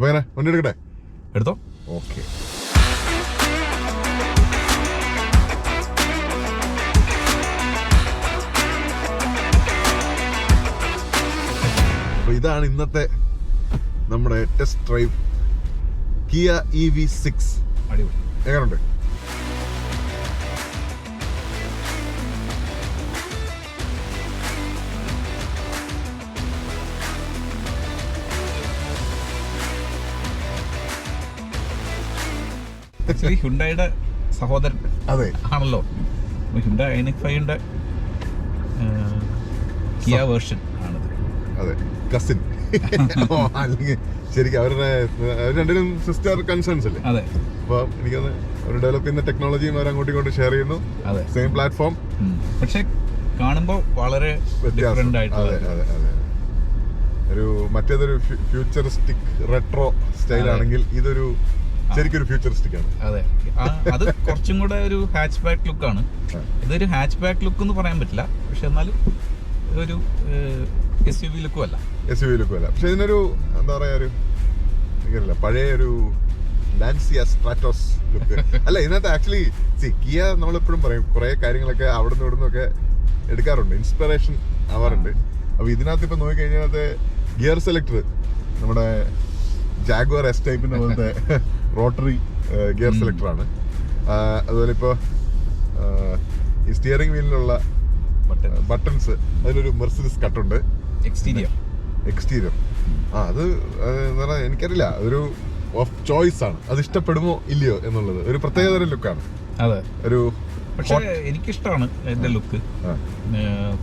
അപ്പൊ എങ്ങനെ വണ്ടി എടുക്കട്ടെ? എടുത്തോ. ഓക്കെ. അപ്പൊ ഇതാണ് ഇന്നത്തെ നമ്മുടെ ടെസ്റ്റ് ഡ്രൈവ് കിയ EV6. അടിപൊളി. എങ്ങനെയുണ്ട്? ഹ്യുണ്ടായിയുടെ സഹോദരൻ അതെ ആണല്ലോ ഹ്യുണ്ടായി ഐനിക് 5ന്റെ കിയ വേർഷൻ ആണിത്. അതെ, കസിൻ. അല്ലെങ്കിൽ ശരിക്കും അവരുടെ രണ്ടിനും സിസ്റ്റർ കൺസേൺസ് അല്ലേ? അതെ. അപ്പൊ എനിക്കത് അവർ ഡെവലപ്പ് ചെയ്യുന്ന ടെക്നോളജിയും അവർ അങ്ങോട്ടും ഇങ്ങോട്ടും ഷെയർ ചെയ്യുന്നു. അതെ, സെയിം പ്ലാറ്റ്ഫോം. പക്ഷെ കാണുമ്പോൾ വളരെ ഡിഫറെന്റ് ആയിട്ടുള്ള. അതെ അതെ അതെ. ഒരു മറ്റേതൊരു ഫ്യൂച്ചറിസ്റ്റിക് റെട്രോ സ്റ്റൈൽ ആണെങ്കിൽ ഇതൊരു ശരിക്കൊരു ഫ്യൂച്ചറിസ്റ്റിക് ആണ്. അതെ, അത് കുറച്ചും കൂടെ ഒരു ഹാച്ച് ബാക്ക് ലുക്കാണ്. ഇതൊരു ഹാച്ച് ബാക്ക് ലുക്ക് എന്ന് പറയാൻ പറ്റില്ല, പക്ഷെ എന്നാലും ഒരു SUV ലുക്കും അല്ല. SUV ലുക്കും അല്ല, പക്ഷെ ഇതിനൊരു എന്താ പറയാ ഒരു പഴയ ഒരു ലാൻസിയ സ്ട്രാറ്റോസ് ലുക്ക് അല്ല ഇതിനകത്ത്. ആക്ച്വലി കിയ നമ്മളെപ്പോഴും പറയും കുറെ കാര്യങ്ങളൊക്കെ അവിടെ നിന്ന് ഇവിടുന്ന് ഒക്കെ എടുക്കാറുണ്ട്, ഇൻസ്പിറേഷൻ ആവാറുണ്ട്. അപ്പൊ ഇതിനകത്ത് ഇപ്പൊ നോക്കിക്കഴിഞ്ഞാൽ ഗിയർ സെലക്ടർ നമ്മുടെ ജാഗ്വർ S ടൈപ്പിന്റെ പോലത്തെ റോട്ടറി ഗിയർ സെലക്ടർ ആണ്. അതുപോലെ ഇപ്പോൾ ഈ സ്റ്റിയറിംഗ് വീലിലുള്ള ബട്ടൺസ് അതിലൊരു മെർസിഡീസ് കട്ടുണ്ട്. എക്സ്റ്റീരിയർ അത് എനിക്കറിയില്ല, ഒരു ഓഫ് ചോയ്സ് ആണ്. അത് ഇഷ്ടപ്പെടുമോ ഇല്ലയോ എന്നുള്ളത് ഒരു പ്രത്യേകതരം ലുക്കാണ്. അതെ, ഒരു പക്ഷെ എനിക്കിഷ്ടമാണ് എന്റെ ലുക്ക്.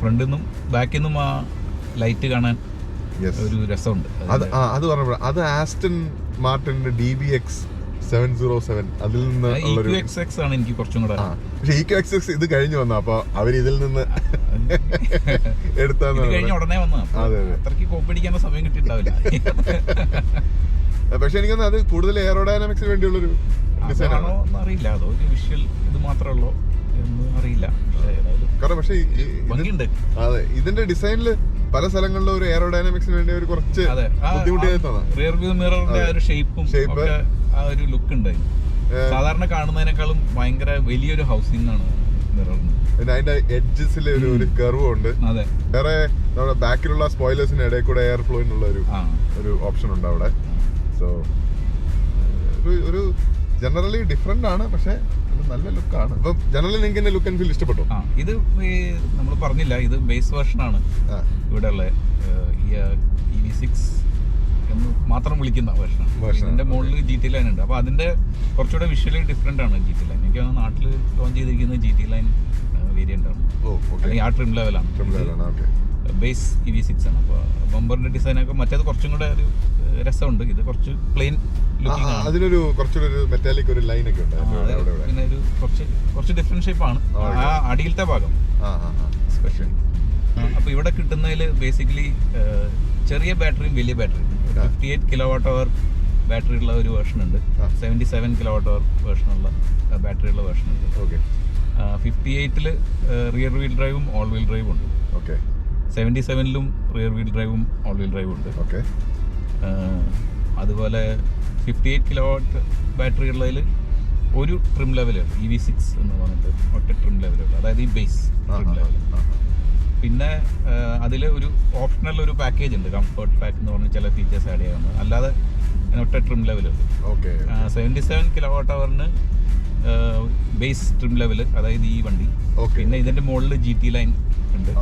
ഫ്രണ്ടിൽ നിന്നും ബാക്കിൽ നിന്നും ആ ലൈറ്റ് കാണാൻ ഒരു രസമുണ്ട്. അത് പറഞ്ഞപ്പോൾ അത് ആസ്റ്റൺ മാർട്ടിന്റെ DBX 707 അതിൽ നിന്ന് ആണ് എനിക്ക് കുറച്ചും കൂടെ. പക്ഷെ EQXX ഇത് കഴിഞ്ഞു വന്ന അപ്പൊ അവർ ഇതിൽ നിന്ന് എടുത്താന്ന് കഴിഞ്ഞ ഉടനെ വന്ന അത്രയ്ക്ക് കോപ്പി അടിക്കാൻ സമയം കിട്ടിയിട്ടുണ്ടാവില്ല. പക്ഷെ എനിക്കൊന്ന് അത് കൂടുതൽ എയറോഡൈനാമിക്സിന് വേണ്ടിയുള്ളൊരു ഡിസൈൻ ആണോ അറിയില്ല, അതോ ഒരു വിഷ്വൽ ഇത് മാത്രമേ ഉള്ളൂ എന്ന് അറിയില്ല. കാരണം പക്ഷെ അതെ ഇതിന്റെ ഡിസൈനില് പല സ്ഥലങ്ങളിലും ഒരു എയറോഡൈനാമിക്സിന് വേണ്ടി ഒരു കുറച്ച് ബുദ്ധിമുട്ടിയായി തോന്നാം. റിയർ വ്യൂ മിററിന്റെ ഒരു ഷേപ്പ് ആ ഒരു ലുക്ക് ഉണ്ട്. സാധാരണ കാണുന്നതിനേക്കാളും ഭയങ്കര വലിയൊരു ഹൗസിംഗ് ആണ് മിററിന്. പിന്നെ അതിന്റെ എഡ്ജസിൽ ഒരു കർവും ഉണ്ട്. വേറെ നമ്മുടെ ബാക്കിലുള്ള സ്പോയിലേഴ്സിന് ഇടയിൽ കൂടെ എയർ ഫ്ലോയിനുള്ള ഒരു ഓപ്ഷൻ ഉണ്ട് അവിടെ. സോ ഒരു ജനറലി ഡിഫറെന്റ് ആണ്, പക്ഷെ നല്ല ലുക്കാണ്. അപ്പൊ ജനറലി നിങ്ങൾക്ക് എന്റെ ലുക്ക് ആൻഡ് ഫീൽ ഇഷ്ടപ്പെട്ടു? ഇത് നമ്മൾ പറഞ്ഞില്ല, ഇത് ബേസ് വേർഷൻ ആണ് ഇവിടെ ഉള്ള EV6 എന്ന് മാത്രം വിളിക്കുന്ന വേർഷനാണ്. ഇതിന്റെ മുകളിൽ GT ലൈൻ ഉണ്ട്. അപ്പൊ അതിന്റെ കുറച്ചുകൂടെ വിഷ്വലി ഡിഫറെന്റ് ആണ് GT ലൈൻ. എനിക്ക് നാട്ടിൽ ലോഞ്ച് ചെയ്തിരിക്കുന്നത് GT ലൈൻ വേരിയന്റ് ആണ്, അല്ലെങ്കിൽ ആ ട്രിം ലെവലാണ്. ബേസ് EV6 ആണ്. അപ്പൊ ബമ്പറിന്റെ ഡിസൈനൊക്കെ മറ്റേത് കുറച്ചും കൂടെ ഒരു രസമുണ്ട്. ഇത് കുറച്ച് പ്ലെയിൻ ലുക്കിംഗ് ആണ്. അതിനൊരു കുറച്ചുകൂടെ മെറ്റാലിക് ഒരു ലൈൻ ഒക്കെ ഉണ്ട്. പിന്നെ ഒരു കുറച്ച് ഡിഫറെന്റ് ഷേപ്പ് ആണ് ആ അടിയിലത്തെ ഭാഗം സ്പെഷ്യലി. അപ്പൊ ഇവിടെ കിട്ടുന്നതിൽ ബേസിക്കലി ചെറിയ ബാറ്ററിയും വലിയ ബാറ്ററിയും 58 kWh ബാറ്ററി ഉള്ള ഒരു വേർഷൻ ഉണ്ട്, 77 kWh വേർഷനുള്ള ബാറ്ററി ഉള്ള വേർഷൻ ഉണ്ട്. 58-ൽ റിയർ വീൽ ഡ്രൈവും ഓൾ വീൽ ഡ്രൈവും ഉണ്ട്. 77-ലും റിയർ വീൽ ഡ്രൈവും ഓൾ വീൽ ഡ്രൈവും ഉണ്ട്. അതുപോലെ 58 kW ബാറ്ററി ഉള്ളതിൽ ഒരു ട്രിം ലെവലുണ്ട്, EV6 എന്ന് പറഞ്ഞിട്ട് ഒറ്റ ട്രിം ലെവലുണ്ട്, അതായത് ഈ ബേസ് ട്രിം ലെവൽ. പിന്നെ അതിൽ ഒരു ഓപ്ഷണൽ ഒരു പാക്കേജ് ഉണ്ട്, കംഫർട്ട് പാക്ക് എന്ന് പറഞ്ഞ ചില ഫീച്ചേഴ്സ് ആഡ് ചെയ്യാവുന്നത്. അല്ലാതെ ഒറ്റ ട്രിം ലെവലുണ്ട്. 77 kWh ബേസ് ട്രിം ലെവൽ, അതായത് ഈ വണ്ടി. പിന്നെ ഇതിന്റെ മുകളിൽ GT ലൈൻ ഉണ്ട്.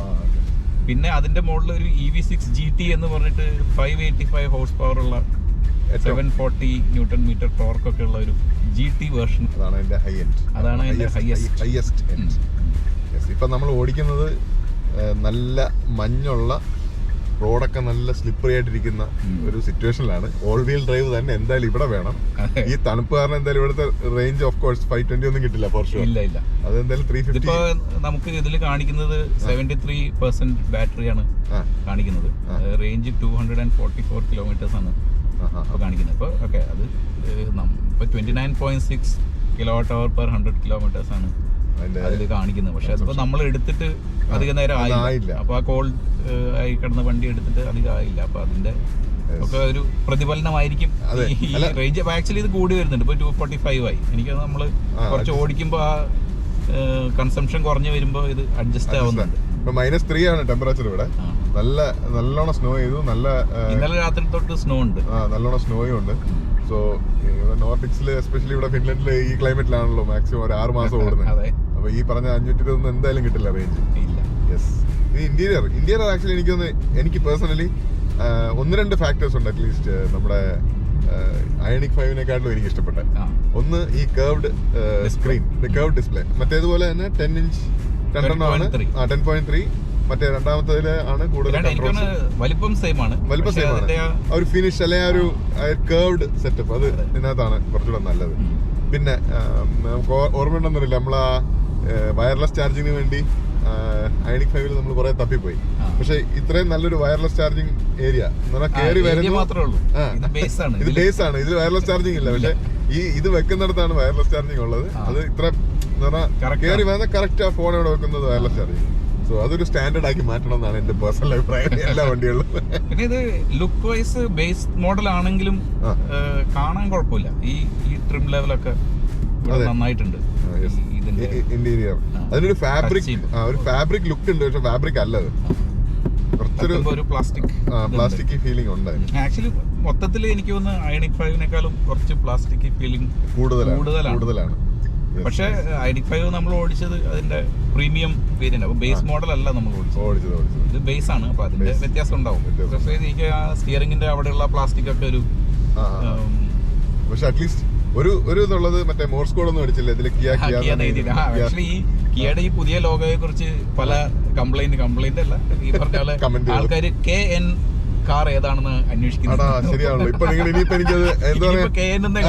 പിന്നെ അതിന്റെ മുകളിൽ ഒരു EV6 GT എന്ന് പറഞ്ഞിട്ട് 585 ഹോഴ്സ് പവർ ഉള്ള 740 ന്യൂട്ടൺ മീറ്റർ ടോർക്ക് ഒക്കെ ഉള്ള ഒരു GT വേർഷൻ. അതാണ് അതിന്റെ ഹൈയസ്റ്റ്. ഇപ്പൊ നമ്മൾ ഓടിക്കുന്നത് നല്ല മഞ്ഞുള്ള റോഡൊക്കെ നല്ല സ്ലിപ്പറി ആയിട്ടിരിക്കുന്ന ഒരു സിറ്റുവേഷനിലാണ്. ഓൾ വീൽ ഡ്രൈവ് തന്നെ എന്തായാലും ഇവിടെ വേണം. ഈ തണുപ്പ് കാരണം എന്തായാലും ഇവിടുത്തെ റേഞ്ച് ഓഫ് കോഴ്സ് 520 ഒന്നും കിട്ടില്ല. ഇല്ല, അതെന്തായാലും 350. നമുക്ക് ഇതിൽ കാണിക്കുന്നത് 73% ബാറ്ററിയാണ് കാണിക്കുന്നത്. റേഞ്ച് 244 കിലോമീറ്റേഴ്സ് ആണ് കാണിക്കുന്നത്. ഇപ്പൊ ഓക്കെ, അത് 29.6 kWh/100 kilometers ആണ് അതിൽ കാണിക്കുന്നത്. പക്ഷെ അതിപ്പോ നമ്മൾ എടുത്തിട്ട് അധികം നേരം ആയില്ല. അപ്പൊ ആ കോൾഡ് ആയി കിടന്ന വണ്ടി എടുത്തിട്ട് അധികം ആയില്ല. അപ്പൊ അതിന്റെ ഒക്കെ ഒരു പ്രതിഫലനമായിരിക്കും ഈ റേഞ്ച്. ആക്ച്വലി ഇത് കൂടി വരുന്നുണ്ട്, ഇപ്പൊ 245 ആയി. എനിക്ക് നമ്മള് കുറച്ച് ഓടിക്കുമ്പോ ആ കൺസംഷൻ കുറഞ്ഞു വരുമ്പോ ഇത് അഡ്ജസ്റ്റ് ആവുന്നുണ്ട്. -3 ആണ് ടെമ്പറേച്ചർ ഇവിടെ. നല്ലോണം സ്നോ ചെയ്തു. ഇന്നലെ രാത്രി തൊട്ട് സ്നോ ഉണ്ട്, നല്ലോണം സ്നോയും ഉണ്ട്. സോ നോർഡിക്സിൽ എസ്പെഷ്യലി ഇവിടെ ഫിൻലൻഡിൽ ഈ ക്ലൈമറ്റിലാണല്ലോ മാക്സിമം ഒരു 6 മാസം ഓടുന്നത്. അപ്പൊ ഈ പറഞ്ഞ 520 എന്തായാലും കിട്ടില്ല റേഞ്ച്. യെസ്. ഈ ഇന്റീരിയർ ആക്ച്വലി എനിക്ക് പേഴ്സണലി 1-2 ഫാക്ടേഴ്സ് ഉണ്ട് അറ്റ്ലീസ്റ്റ് നമ്മുടെ അയണിക് 5-നേക്കാട്ടിലും എനിക്ക് ഇഷ്ടപ്പെട്ട. ഒന്ന് ഈ കർവ്ഡ് സ്ക്രീൻ, കർവ്ഡ് ഡിസ്പ്ലേ. മറ്റേതുപോലെ തന്നെ 10 ഇഞ്ച് 10.3. മറ്റേ രണ്ടാമത്തേതില് ആണ് കൂടുതൽ വലിപ്പം സെയിം ആണ്. ഒരു ഫിനിഷ് അല്ലെ ആ ഒരു കർവ്ഡ് സെറ്റപ്പ് അത് ഇതിനകത്താണ് കുറച്ചുകൂടെ നല്ലത്. പിന്നെ നമുക്ക് ഓർമ്മയുണ്ടെന്നറിയില്ല, നമ്മളാ വയർലെസ് ചാർജിങ്ങിന് വേണ്ടി അയണിക് 5-ൽ നമ്മൾ കുറെ തപ്പിപ്പോയി. പക്ഷെ ഇത്രയും നല്ലൊരു വയർലെസ് ചാർജിങ് ഏരിയ കയറി വരുന്നത് ഇത് ബേസ് ആണ്. ഇതിൽ വയർലെസ് ചാർജിങ് ഇല്ല. പക്ഷെ ഇത് വെക്കുന്നിടത്താണ് വയർലെസ് ചാർജിങ് ഉള്ളത്. അത് ഇത്ര കയറി വരുന്ന കറക്റ്റ് ആ ഫോൺ ഇവിടെ വെക്കുന്നത് വയർലെസ് ചാർജിങ്. സോ അതൊരു സ്റ്റാൻഡേർഡ് ആക്കി മാറ്റണം എന്നാണ് എന്റെ പേഴ്സണൽ അഭിപ്രായം എല്ലാ വണ്ടികളിലും. പിന്നെ ഇത് ലുക്ക് വൈസ് ബേസ് മോഡൽ ആണെങ്കിലും കാണാൻ കുഴപ്പമില്ല. ഈ ട്രിം ലെവലൊക്കെ നന്നായിട്ടുണ്ട്. ഇന്റീരിയർ അതിനൊരു ഫാബ്രിക് ലുക്ക് ഉണ്ട്. പക്ഷെ ഫാബ്രിക് അല്ലത്, കുറച്ചൊരു പ്ലാസ്റ്റിക് ഫീലിംഗ് ഉണ്ട്. ആക്ച്വലി മൊത്തത്തിൽ എനിക്ക് തോന്നുന്നു അയണിക് 5-നേക്കാളും കുറച്ച് പ്ലാസ്റ്റിക് ഫീലിംഗ് കൂടുതലാണ്. പക്ഷെ അയണിക് 5 നമ്മൾ ഓടിച്ചത് അതിന്റെ പ്രീമിയം വേരിയന്റ്, അപ്പൊ ബേസ് മോഡൽ അല്ല നമ്മൾ ഓടിച്ചത്. ഇത് ബേസ് ആണ്, അപ്പൊ അതിന്റെ വ്യത്യാസം ഉണ്ടാവും. എനിക്ക് ആ സ്റ്റിയറിംഗിന്റെ അവിടെയുള്ള പ്ലാസ്റ്റിക് ഒക്കെ ഒരു പക്ഷെ അറ്റ്ലീസ്റ്റ് ഒരു ഇതുള്ളത് മറ്റേ മോർസ് കോഡ് ഒന്നും അടിച്ചില്ല ഇതിൽ. ആക്ച്വലി ഈ കിയയുടെ ഈ പുതിയ ലോഗോയെ കുറിച്ച് പല കംപ്ലൈന്റ് അല്ല, ഈ പറഞ്ഞ ആൾക്കാര് KN കാർ ഏതാണെന്ന് അന്വേഷിക്കുന്നത്. ശരിയാണല്ലോ. ഇപ്പൊ നിങ്ങൾ ഇനിയിപ്പോ എനിക്കത് എന്താ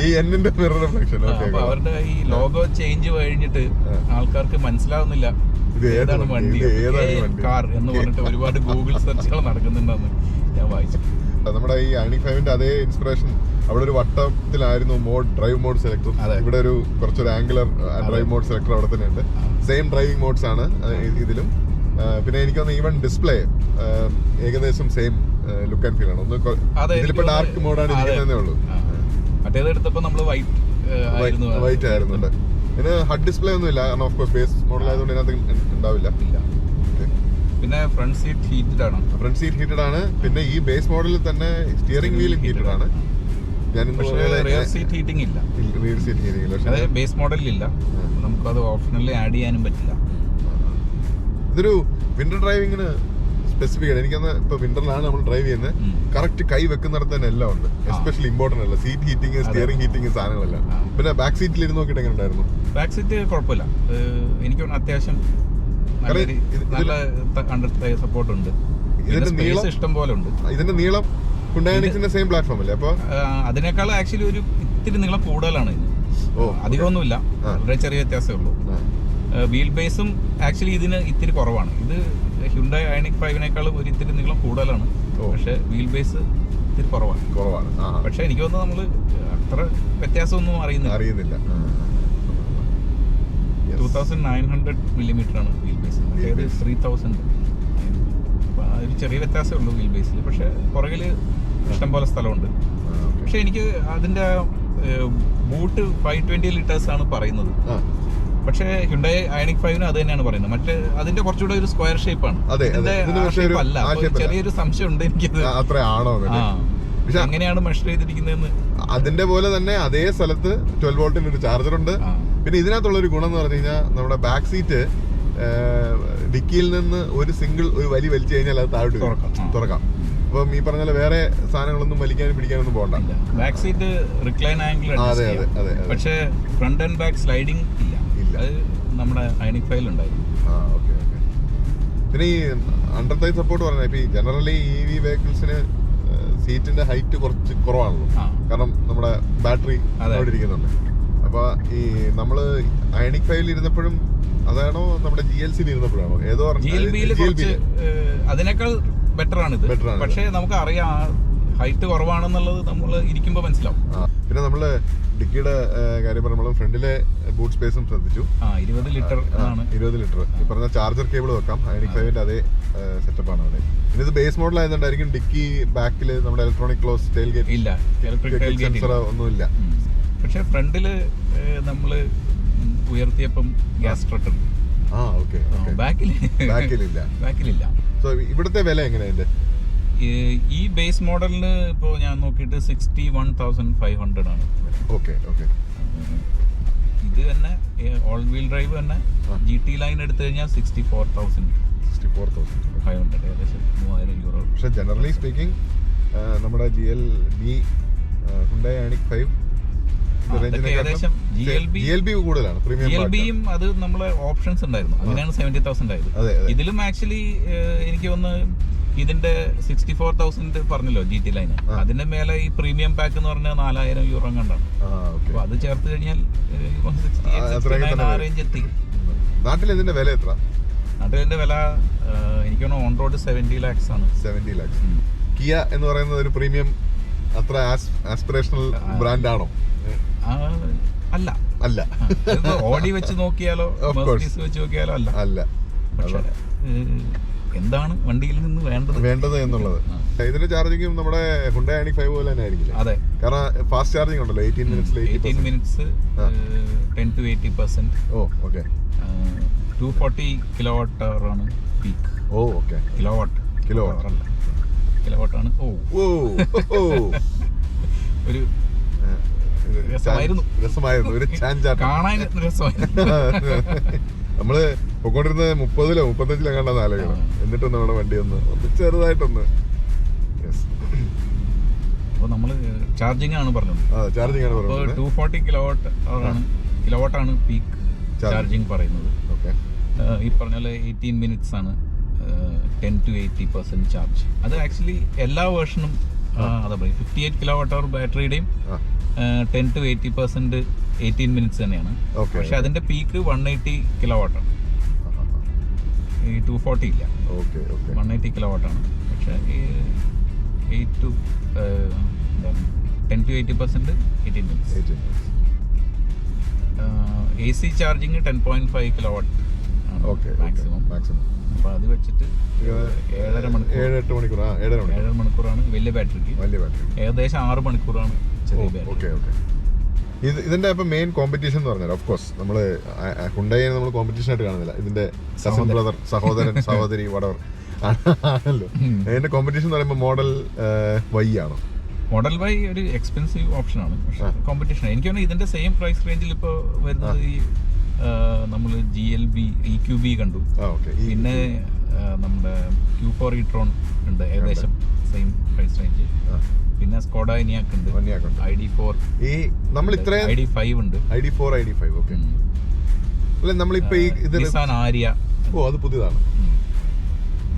ഈ എന്നിന്റെ മിറർ റിഫ്ലക്ഷൻ. അപ്പൊ അവരുടെ ഈ ലോഗോ ചേഞ്ച് കഴിഞ്ഞിട്ട് ആൾക്കാർക്ക് മനസ്സിലാവുന്നില്ല ഏതാണ് വണ്ടി, കാർ എന്ന് പറഞ്ഞിട്ട് ഒരുപാട് ഗൂഗിൾ സെർച്ചുകൾ നടക്കുന്നുണ്ടെന്ന് ഞാൻ വായിച്ചു. നമ്മുടെ ഈ അയണിക് 5-ന്റെ അതേ ഇൻസ്പിറേഷൻ അവിടെ ഒരു വട്ടത്തിലായിരുന്നു ഡ്രൈവ് മോഡ് സെലക്ടർ. ഇവിടെ ഒരു കുറച്ചൊരു ആംഗുലർ ഡ്രൈവ് മോഡ് സെലക്ടർ അവിടെ തന്നെ ഉണ്ട്. സെയിം ഡ്രൈവിംഗ് മോഡ്സ് ആണ് ഇതിലും. പിന്നെ എനിക്ക് തോന്നുന്നു ഈവൻ ഡിസ്പ്ലേ ഏകദേശം സെയിം ലുക്ക് ആൻഡ് ഫീൽ ആണ്. ഇതിലിപ്പോ ഡാർക്ക് മോഡാണ് ഇരിക്കുന്നതേ ഉള്ളൂ. വൈറ്റ് ആയിരുന്നുണ്ട്. പിന്നെ ഹഡ് ഡിസ്പ്ലേ ഒന്നും ഇല്ല, കാരണം ഓഫ് കോഴ്സ് ബേസ് മോഡൽ ആയതുകൊണ്ട് ഇതിനകത്ത് ഉണ്ടാവില്ല. പിന്നെ ഫ്രണ്ട് സീറ്റ് ഹീറ്റഡ് ആണ്. പിന്നെ ഈ ബേസ് മോഡലിൽ തന്നെ സ്റ്റിയറിംഗ് വീലും ഹീറ്റഡ് ആണ്. റിയർ സീറ്റ് ഹീറ്റിംഗ് ഇല്ല. പക്ഷേ ബേസ് മോഡലിൽ ഇല്ല. നമുക്കത് ഓപ്ഷണലി ആഡ് ചെയ്യാനും പറ്റില്ല. ഇതൊരു വിന്റർ ഡ്രൈവിങ്ങിന് സ്പെസിഫിക് ആണ്. എനിക്കൊന്ന് ഇപ്പൊ വിന്ററിലാണ് നമ്മൾ ഡ്രൈവ് ചെയ്യുന്നത്. കറക്റ്റ് കൈ വെക്കുന്നിടത്ത് തന്നെ എല്ലാം ഉണ്ട്. എസ്പെഷ്യലി ഇമ്പോർട്ടന്റ് അല്ല സീറ്റ് ഹീറ്റിംഗ്, സ്റ്റിയറിംഗ് ഹീറ്റിംഗ് സാധനങ്ങളെല്ലാം. പിന്നെ ബാക്ക് സീറ്റിൽ ഇരുന്ന് നോക്കിയിട്ട് എങ്ങനെ ഉണ്ടായിരുന്നു? ബാക്ക് സീറ്റ് കുഴപ്പമില്ല. എനിക്ക് അത്യാവശ്യം നല്ല സപ്പോർട്ട് ഉണ്ട്. ഇതിന്റെ നീളം ഇഷ്ടം പോലെ ഉണ്ട്. ഇതിന്റെ നീളം ഹ്യുണ്ടായി സെയിം പ്ലാറ്റ്ഫോം അല്ലേ? അപ്പൊ അതിനേക്കാൾ ആക്ച്വലി ഒരു ഇത്തിരി നീളം കൂടുതലാണ് ഇത്. അധികമൊന്നുമില്ല, വളരെ ചെറിയ വ്യത്യാസമേ ഉള്ളൂ. വീൽ ബേസും ആക്ച്വലി ഇതിന് ഇത്തിരി കുറവാണ്. ഇത് ഹ്യുണ്ടായി അയണിക് 5-നേക്കാളും ഒരു ഇത്തിരി നീളം കൂടുതലാണ്. പക്ഷെ വീൽ ബേസ് ഇത്തിരി കുറവാണ്. പക്ഷെ എനിക്ക് തോന്നുന്നു നമ്മള് അത്ര വ്യത്യാസമൊന്നും അറിയുന്നില്ല. 2900 mm ആണ് വീൽ ബേസ്, 3000. ഒരു ചെറിയ വ്യത്യാസമേ ഉള്ളൂ വീൽ ബേസിൽ. പക്ഷെ പുറകില് ഇഷ്ടം പോലെ സ്ഥലമുണ്ട്. പക്ഷെ എനിക്ക് അതിന്റെ ബൂട്ട് 520 ലിറ്റേഴ്സ് ആണ് പറയുന്നത്. പക്ഷേ ഹ്യുണ്ടായി അയണിക് 5-ന് അത് തന്നെയാണ് പറയുന്നത്. മറ്റേ അതിന്റെ കുറച്ചുകൂടെ ഒരു സ്ക്വയർ ഷേപ്പാണ്. ചെറിയൊരു സംശയം ഉണ്ട് എനിക്കത്. എങ്ങനെയാണ് മെഷർ ചെയ്തിരിക്കുന്നതെന്ന്. അതിന്റെ പോലെ തന്നെ അതേ സ്ഥലത്ത് 12 വോൾട്ടിന്റെ ഒരു ചാർജർ ഉണ്ട്. പിന്നെ ഇതിനകത്തുള്ള ഒരു ഗുണം എന്ന് പറഞ്ഞു കഴിഞ്ഞാൽ നമ്മുടെ ബാക്ക് സീറ്റ് ഡിക്കിയിൽ നിന്ന് ഒരു വലി വലിച്ചു കഴിഞ്ഞാൽ അത് താഴോട്ട് തുറക്കാം. അപ്പം ഈ പറഞ്ഞ വേറെ സാധനങ്ങളൊന്നും വലിക്കാനും പിടിക്കാനൊന്നും പോകണ്ട. ബാക്ക് സീറ്റ് റിക്ലൈൻ ആംഗിൾ, പക്ഷേ ഫ്രണ്ട് ആൻഡ് ബാക്ക് സ്ലൈഡിംഗ് ഇല്ല. അത് നമ്മുടെ അയണിക് 5-ൽ ഉണ്ടായിരുന്നു. പിന്നെ ഈ അണ്ടർ തൈ സപ്പോർട്ട് പറഞ്ഞാൽ ഇപ്പൊ ഈ ജനറലി EV വെഹിക്കിൾസിന് സീറ്റിന്റെ ഹൈറ്റ് കുറച്ച് കുറവാണല്ലോ, കാരണം നമ്മുടെ ബാറ്ററി അവിടെ ഇരിക്കുന്നുണ്ട്. അപ്പൊ ഈ നമ്മള് അയണിക് 5-ൽ ഇരുന്നപ്പോഴും അതാണോ നമ്മുടെ GLC-ൽ ഇരുന്നപ്പോഴാണോ ഏതോ അതിനേക്കാൾ ബെറ്റർ ആണ് ഇത്. പക്ഷെ നമുക്ക് അറിയാം ഹൈറ്റ് കുറവാണെന്നുള്ളത് നമ്മൾ ഇരിക്കുമ്പോൾ മനസ്സിലാവും. പിന്നെ നമ്മള് ഡിക്കിയുടെ കാര്യം പറയുമ്പോൾ ഫ്രണ്ടിലെ ബൂട്ട് സ്പേസും ശ്രദ്ധിച്ചു. 20 ലിറ്റർ ആണ്. 20 ലിറ്റർ. ഈ പറഞ്ഞ ചാർജർ കേബിൾ വെക്കാം. ഐനിക് 5ന്റെ അതേ സെറ്റപ്പാണ് അവിടെ. പിന്നെ ഇത് ബേസ് മോഡൽ ആയതുകൊണ്ടായിരിക്കും ഡിക്കി ബാക്കിൽ നമ്മുടെ ഇലക്ട്രോണിക് ക്ലോസ് ടെയിൽ ഗേറ്റ് ഇല്ല, ഇലക്ട്രിക് ടെയിൽ ഗേറ്റ് ഒന്നുമില്ല. പക്ഷെ ഫ്രണ്ടില് നമ്മള് ഉയർത്തിയപ്പം ഗ്യാസ് സ്ട്രട്ടർ. ബാക്കിലില്ല. സോ ഇവിടുത്തെ വില എങ്ങനെയുണ്ട്? ഈ ബേസ് മോഡലിന് ഇപ്പോൾ ഞാൻ നോക്കിയിട്ട് 61,500 ആണ്. ഇത് തന്നെ ഓൾ വീൽ ഡ്രൈവ് തന്നെ GT ലൈൻ എടുത്തു കഴിഞ്ഞാൽ 64,500, ഏകദേശം 3000 യൂറോ. പക്ഷെ ജനറലി സ്പീക്കിംഗ് നമ്മുടെ Hyundai Ioniq 5 ഏകദേശം GLB കൂടുതലാണ്. GLBയും അത് നമ്മളെ ഓപ്ഷൻസ് ഉണ്ടായിരുന്നു, അങ്ങനെയാണ് 70,000 ആയത്. ഇതിലും ആക്ച്വലി എനിക്ക് ഒന്ന് ഇതിന്റെ 64,000 പറഞ്ഞല്ലോ GT ലൈന്, അതിന്റെ മേലെ ഈ പ്രീമിയം പാക്ക് എന്ന് പറഞ്ഞാൽ 4,000 യൂറോ കണ്ടാണ്. അപ്പൊ അത് ചേർത്ത് കഴിഞ്ഞാൽ റേഞ്ച് എത്തി. നാട്ടിൽ ഇതിന്റെ വില എത്ര? നാട്ടിലിന്റെ വില എനിക്ക് ഓൺ റോഡ് 70 lakhs ആണ്. 70 lakhs. കിയ എന്ന് പറയുന്നത് ഒരു പ്രീമിയം അത്ര ആസ്പിറേഷണൽ ബ്രാൻഡ് ആണോ? അല്ല. ഓഡി വെച്ച് നോക്കിയാലോ മെർസിഡീസ് വെച്ച് നോക്കിയാലോ അല്ല. പക്ഷേ എന്താണ് വണ്ടിയിൽ നിന്ന് വേണ്ടത് എന്നുള്ളത്. ഇതിന്റെ ചാർജിങ്ങും നമ്മുടെ Hyundai Ioniq 5 പോലെ തന്നെ ആയിരിക്കില്ല. അതെ, കാരണം ഫാസ്റ്റ് ചാർജിങ് ഉണ്ടല്ലോ. 18 മിനിറ്റ്സ് 10 to 80%. 240 kilowatt hour ആണ് പീക്ക്. കിലോവാട്ട് ആണ്. ഒരു രസമായിരുന്നു, ഒരു കാണാൻ രസമായിരുന്നു. നമ്മള് പൊക്കോണ്ടിരുന്നത് 30-ലോ 35-ലോ കണ്ടാന്ന് ആലോചിക്കണം. എന്നിട്ടും നമ്മുടെ വണ്ടി ഒന്ന് ചെറുതായിട്ടൊന്ന് നമ്മള് ചാർജിങ് ആണ് പറഞ്ഞത്. 240 കിലോവാട്ട് ആണ് പീക്ക് ചാർജിങ് പറയുന്നത്. ഈ പറഞ്ഞ 18 മിനിറ്റ്സ് ആണ് 10 to 80% ചാർജ്. അത് ആക്ച്വലി എല്ലാ വേർഷനും അതാ പറയും. 58 kilowatt hour ബാറ്ററിയുടെയും 10 to 80% 18 മിനിറ്റ്സ് തന്നെയാണ്. പക്ഷെ അതിന്റെ പീക്ക് 180 kilowatt ആണ്. ഈ 240 ഇല്ല. 180 kilowatt ആണ്. പക്ഷെ 10 to 80% 18 minutes. AC charging 10.5 kilowatt ആണ് മാക്സിമം. അപ്പൊ അത് വെച്ചിട്ട് 7.5 മണിക്കൂറാണ് വലിയ ബാറ്ററിക്ക്. ഏകദേശം 6 മണിക്കൂറാണ് ചെറിയ ബാറ്ററി. ഇതിന്റെ ഇപ്പൊ മെയിൻ കോമ്പറ്റീഷൻ എന്ന് പറഞ്ഞാൽ ഓഫ് കോഴ്സ് നമ്മള് Hyundai നമ്മൾ കോമ്പറ്റീഷൻ ആയിട്ട് കാണുന്നില്ല. ഇതിന്റെ കസിൻ ബ്രദർ, സഹോദരി വടവർ ആണല്ലോ. അതിന്റെ കോമ്പറ്റീഷൻ എന്ന് പറയുമ്പോൾ മോഡൽ Y ആണോ? മോഡൽ Y ഒരു എക്സ്പെൻസീവ് ഓപ്ഷൻ ആണ്. പക്ഷെ കോമ്പറ്റീഷൻ എനിക്ക് തോന്നുന്നു ഇതിന്റെ സെയിം പ്രൈസ് റേഞ്ചിൽ ഇപ്പൊ വരുന്നത് ഈ നമ്മൾ GLB EQB കണ്ടു. പിന്നെ നമ്മുടെ Q4 e-tron ഉണ്ട്, ഏകദേശം സെയിം പ്രൈസ് റേഞ്ച്. പിന്നെ സ്കോഡ ഇനിയാക്ക് ഉണ്ട്, ID4, ID5 ഉണ്ട്. Nissan area. അത് പുതിയതാണ്.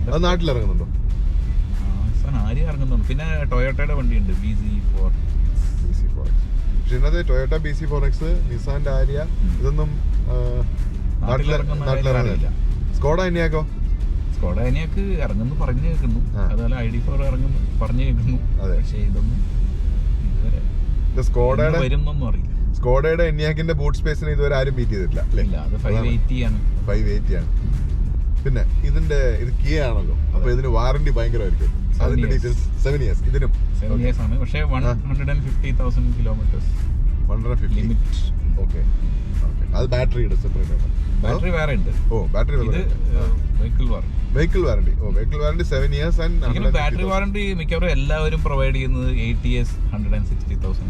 അത് നാട്ടിൽ ഇറങ്ങുന്നുണ്ടോ? നിസാൻ ആരിയ ഇറങ്ങുന്നുണ്ട്. പിന്നെ ടൊയോട്ടയുടെ വണ്ടിയുണ്ട് BZ4X. പക്ഷെ ഇന്നത്തെ ടൊയോട്ട BZ4X, നിസാന്റെ ആരിയ ഇതൊന്നും നാട്ടിലിറങ്ങുന്നില്ല. സ്കോഡ ഇനിയാക്കോ? സ്കോഡ ഇനിയാക്ക് ഇറങ്ങുന്നു പറഞ്ഞു കേൾക്കുന്നു. അതുപോലെ ID4 ഇറങ്ങുന്നു പറഞ്ഞു കേൾക്കുന്നു. പക്ഷേ ഇതൊന്നും ഇതുവരെ വരുന്നൊന്നും അറിയില്ല. സ്കോഡയുടെ എനിയാക്കിന്റെ ബൂട്ട് സ്പേസിന് ഇതുവരെ ആരും ബീറ്റ് ചെയ്തിട്ടില്ല. അത് 580 ആണ്. പിന്നെ ഇത് കിയ ആണല്ലോ, അപ്പൊ ഇതിന് വാറന്റി ഭയങ്കരമായിരിക്കും. അതിന്റെ ഡീറ്റെയിൽസ് 7 years. ഇതിനും 7 years ആണ്. പക്ഷേ 150,000 കിലോമീറ്റേഴ്സ് ലിമിറ്റ്. അത് ബാറ്ററിയുടെ സെപ്പറേറ്റ് ആണ്. ബാറ്ററി വേറെ ഉണ്ട്. Battery vehicle warranty 7 years. Battery warranty മിക്കവാറും എല്ലാവരും പ്രൊവൈഡ് ചെയ്യുന്നത് 8 years 160,000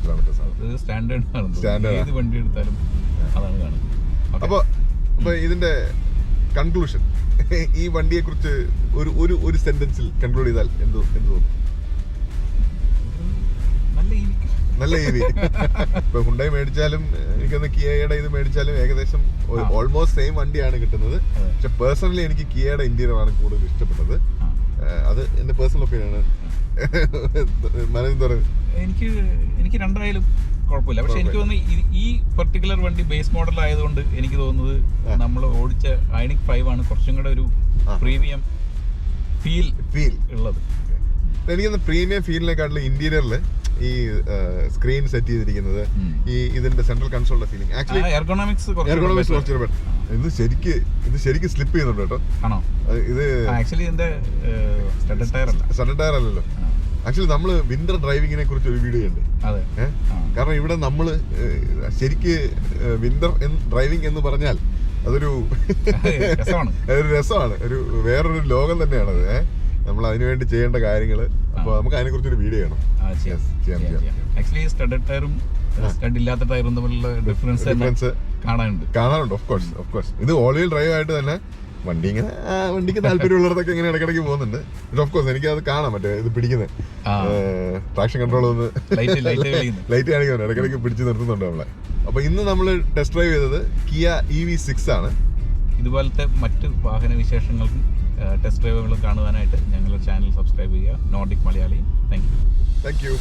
കിലോമീറ്റേഴ്സ് ആണ്. സ്റ്റാൻഡേർഡ് ആണ്. ഏത് വണ്ടി എടുത്താലും അതാണ് കാണുന്നത്. അപ്പൊ ഇതിന്റെ കൺക്ലൂഷൻ, ഈ വണ്ടിയെ കുറിച്ച് ഒരു സെന്റൻസിൽ കൺക്ലൂഡ് ചെയ്താൽ എന്ത് തോന്നും? നല്ല EV. ഇപ്പൊ Hyundai മേടിച്ചാലും എനിക്കൊന്ന് കിയയുടെ ഇത് മേടിച്ചാലും ഏകദേശം ഓൾമോസ്റ്റ് സെയിം വണ്ടിയാണ് കിട്ടുന്നത്. പക്ഷെ പേഴ്സണലി എനിക്ക് കിയയുടെ ഇന്റീരിയർ ആണ് കൂടുതൽ ഇഷ്ടപ്പെട്ടത്. അത് എന്റെ പേഴ്സണൽ ഒപ്പീനിയൻ ആണ്. എനിക്ക് രണ്ടായാലും കുഴപ്പമില്ല. പക്ഷെ എനിക്ക് തോന്നുന്നു ഈ പെർട്ടിക്കുലർ വണ്ടി ബേസ് മോഡൽ ആയതുകൊണ്ട് എനിക്ക് തോന്നുന്നത് നമ്മൾ ഓടിച്ച Ioniq 5 ആണ് കുറച്ചും കൂടെ ഒരു പ്രീമിയം ഫീൽ ഉള്ളത്. എനിക്കൊന്ന് പ്രീമിയം ഫീലിനെക്കാട്ടിലും ഇന്റീരിയറിൽ ഈ സ്ക്രീൻ സെറ്റ് ചെയ്തിരിക്കുന്നത്, ഈ ഇതിന്റെ സെൻട്രൽ കൺസോളിന്റെ ഫീലിംഗ് ആക്ച്വലി എർഗോണോമിക്സ് കുറച്ചുകൂടെ ഇത് ശരിക്ക് സ്ലിപ്പ് ചെയ്യുന്നുണ്ട് കേട്ടോ. ആണോ? ഇത് ആക്ച്വലി ഇതിന്റെ സ്റ്റഡഡ് ടയർ അല്ല, സ്റ്റഡഡ് ടയർ അല്ലല്ലോ. ആക്ച്വലി നമ്മള് വിന്റർ ഡ്രൈവിങ്ങിനെ കുറിച്ച് ഒരു വീഡിയോ ഉണ്ട്. കാരണം ഇവിടെ നമ്മള് ശരിക്ക് വിന്റർ ഡ്രൈവിംഗ് എന്ന് പറഞ്ഞാൽ അതൊരു രസമാണ്, വേറൊരു ലോകം തന്നെയാണത്. നമ്മൾ അതിനുവേണ്ടി ചെയ്യേണ്ട കാര്യങ്ങള്. അപ്പൊ നമുക്ക് അതിനെ കുറിച്ചൊരു വീഡിയോ ചെയ്യണം. ആക്ച്വലി സ്റ്റഡഡ് ടയറും സ്റ്റഡ് ഇല്ലാത്ത ടയറും തമ്മിലുള്ള ഡിഫറൻസ് കാണാനുണ്ട്. ഓഫ് കോഴ്സ് ഇത് ഓൾ വീൽ ഡ്രൈവ് ആയിട്ട് തന്നെ വണ്ടിക്ക് താല്പര്യമുള്ളവരൊക്കെ ഇങ്ങനെ ഇടയ്ക്കിടയ്ക്ക് പോകുന്നുണ്ട്. ഓഫ് കോഴ്സ് എനിക്ക് അത് കാണാം, മറ്റേ ഇത് പിടിക്കുന്നത് ട്രാക്ഷൻ കൺട്രോൾ ഒന്ന് ലൈറ്റ് കാണിക്കുന്നുണ്ട്, ഇടയ്ക്കിടയ്ക്ക് പിടിച്ച് നിർത്തുന്നുണ്ട് നമ്മളെ. അപ്പൊ ഇന്ന് നമ്മൾ ടെസ്റ്റ് ഡ്രൈവ് ചെയ്തത് കിയ EV6 ആണ്. ഇതുപോലത്തെ മറ്റ് വാഹന വിശേഷങ്ങൾക്കും ടെസ്റ്റ് ഡ്രൈവുകൾ കാണുവാനായിട്ട് ഞങ്ങളുടെ ചാനൽ സബ്സ്ക്രൈബ് ചെയ്യുക. നോർഡിക് മലയാളി. Thank U.